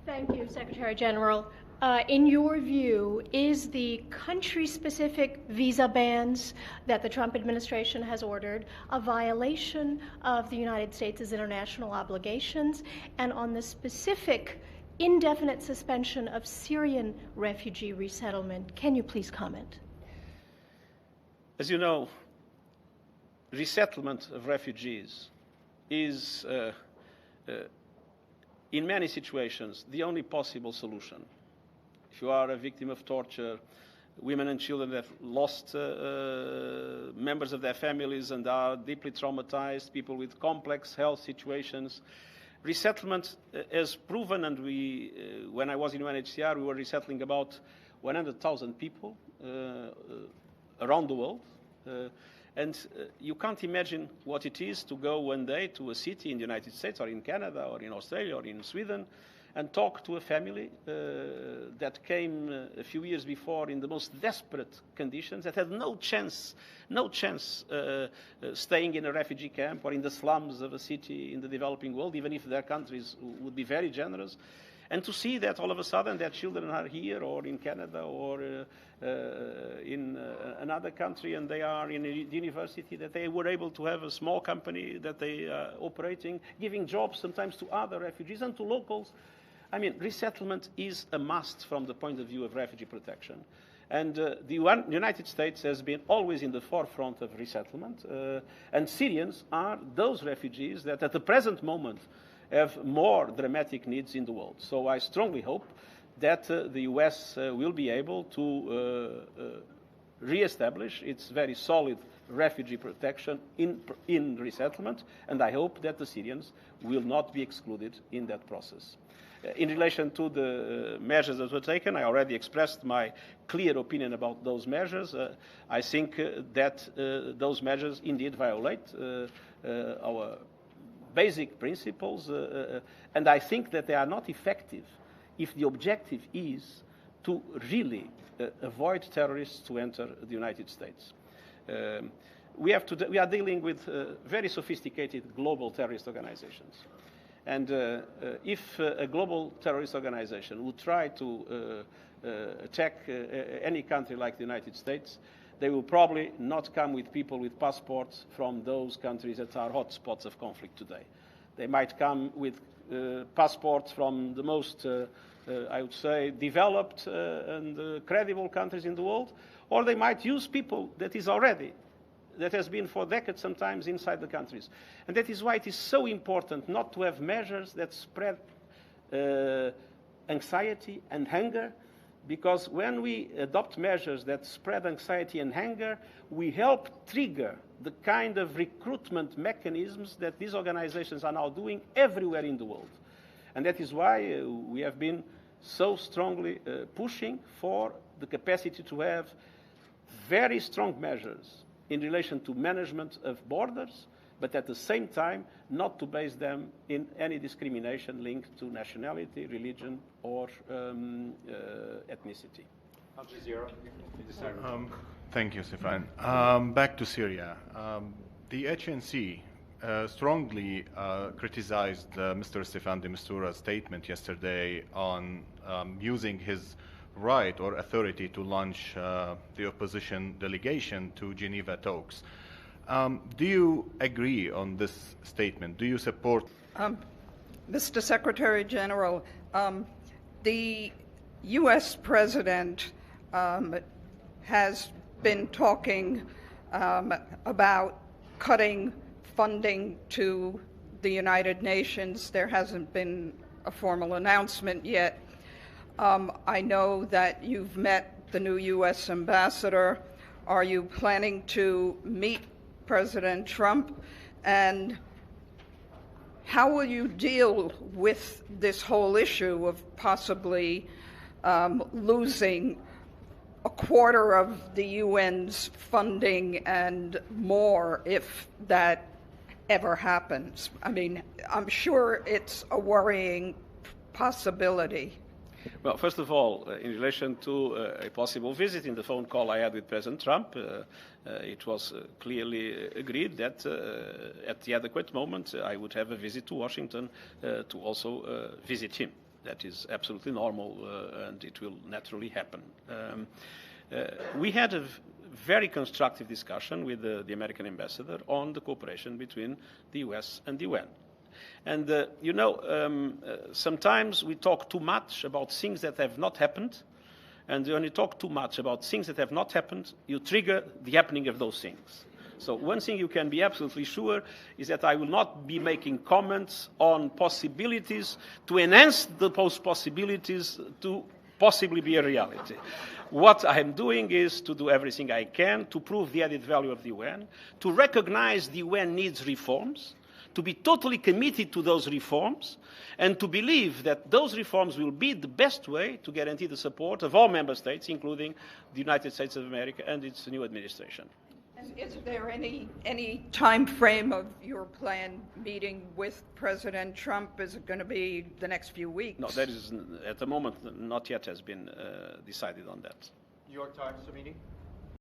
Thank you, Secretary General. In your view, is the country-specific visa bans that the Trump administration has ordered a violation of the United States' international obligations? And on the specific indefinite suspension of Syrian refugee resettlement, can you please comment? As you know, resettlement of refugees is, in many situations, the only possible solution. If you are a victim of torture, women and children that have lost members of their families and are deeply traumatized, people with complex health situations, resettlement has proven, and when I was in UNHCR, we were resettling about 100,000 people around the world. You can't imagine what it is to go one day to a city in the United States or in Canada or in Australia or in Sweden and talk to a family that came a few years before in the most desperate conditions, that had no chance staying in a refugee camp or in the slums of a city in the developing world, even if their countries would be very generous. And to see that all of a sudden their children are here or in Canada or in another country and they are in a university, that they were able to have a small company that they are operating, giving jobs sometimes to other refugees and to locals. I mean, resettlement is a must from the point of view of refugee protection. And the United States has been always in the forefront of resettlement. And Syrians are those refugees that at the present moment have more dramatic needs in the world. So I strongly hope that the US will be able to re-establish its very solid refugee protection in resettlement, and I hope that the Syrians will not be excluded in that process. In relation to the measures that were taken, I already expressed my clear opinion about those measures. I think that those measures indeed violate our basic principles, and I think that they are not effective if the objective is to really avoid terrorists to enter the United States. We are dealing with very sophisticated global terrorist organizations. And if a global terrorist organization would try to attack any country like the United States, they will probably not come with people with passports from those countries that are hotspots of conflict today. They might come with passports from the most, I would say, developed and credible countries in the world, or they might use people that has been for decades sometimes inside the countries. And that is why it is so important not to have measures that spread anxiety and hunger, because when we adopt measures that spread anxiety and hunger, we help trigger the kind of recruitment mechanisms that these organizations are now doing everywhere in the world. And that is why we have been so strongly pushing for the capacity to have very strong measures in relation to management of borders, but at the same time not to base them in any discrimination linked to nationality, religion, or ethnicity. Thank you, Stefan. Back to Syria. The HNC strongly criticized Mr. Stefan de Mistura's statement yesterday on using his right or authority to launch the opposition delegation to Geneva talks. Do you agree on this statement? Do you support? Mr. Secretary General, the U.S. President has been talking about cutting funding to the United Nations. There hasn't been a formal announcement yet. I know that you've met the new U.S. ambassador. Are you planning to meet President Trump? And how will you deal with this whole issue of possibly losing a quarter of the UN's funding and more if that ever happens? I mean, I'm sure it's a worrying possibility. Well, first of all, in relation to a possible visit, in the phone call I had with President Trump, it was clearly agreed that at the adequate moment I would have a visit to Washington to also visit him. That is absolutely normal, and it will naturally happen. We had a very constructive discussion with the American ambassador on the cooperation between the US and the UN. And, sometimes we talk too much about things that have not happened, and when you talk too much about things that have not happened, you trigger the happening of those things. So one thing you can be absolutely sure is that I will not be making comments on possibilities to enhance those possibilities to possibly be a reality. What I am doing is to do everything I can to prove the added value of the UN, to recognize the UN needs reforms, to be totally committed to those reforms, and to believe that those reforms will be the best way to guarantee the support of all member states, including the United States of America and its new administration. And is there any time frame of your planned meeting with President Trump? Is it going to be the next few weeks? No, that is, at the moment, not yet has been decided on that. New York Times, the meeting?